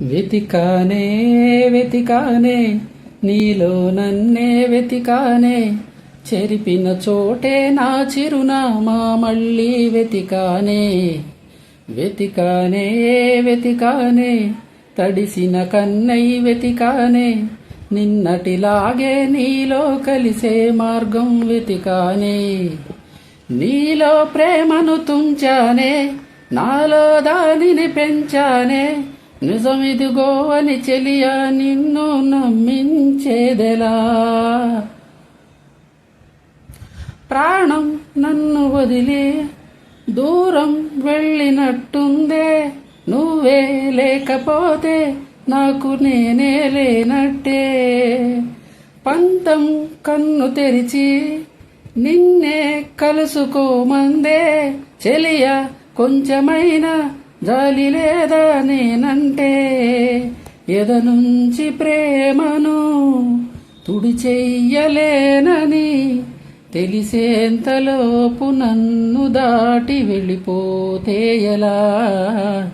వెతికానే వెతికానే నీలో నన్నే వెతికానే, చెరిపిన చోటే నా చిరునామా మళ్ళీ వెతికానే. వెతికానే వెతికానే తడిసిన కన్నై వెతికానే, నిన్నటిలాగే నీలో కలిసే మార్గం వెతికానే. నీలో ప్రేమను తుంచానే, నాలో దానిని పెంచానే, నిజమిదిగో అని చెలియా నిన్ను నమ్మించేదెలా. ప్రాణం నన్ను వదిలి దూరం వెళ్ళినట్టుందే, నువ్వే లేకపోతే నాకు నేనే లేనట్టే. పంతం కన్ను తెరిచి నిన్నే కలుసుకోమందే, చెలియా కొంచెమైనా జాలి లేదా నేనంటే. ఎదనుంచి ప్రేమను తుడిచెయ్యలేనని తెలిసేంతలోపు నన్ను దాటి వెళ్ళిపోతే ఎలా.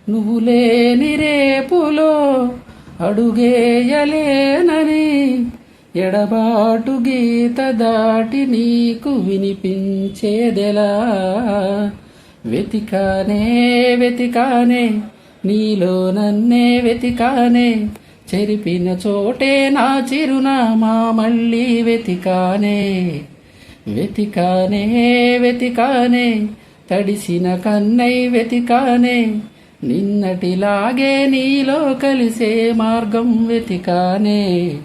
నువ్వు లేని రేపులో అడుగేయలేనని ఎడబాటు గీత దాటి నీకు వినిపించేదెలా. వెతికానే వెతికానే నీలో నన్నే వెతికానే, చెరిపిన చోటే నా చిరునామా మళ్ళీ వెతికానే. వెతికానే వెతికానే తడిసిన కన్నై వెతికానే, నిన్నటిలాగే నీలో కలిసే మార్గం వెతికానే.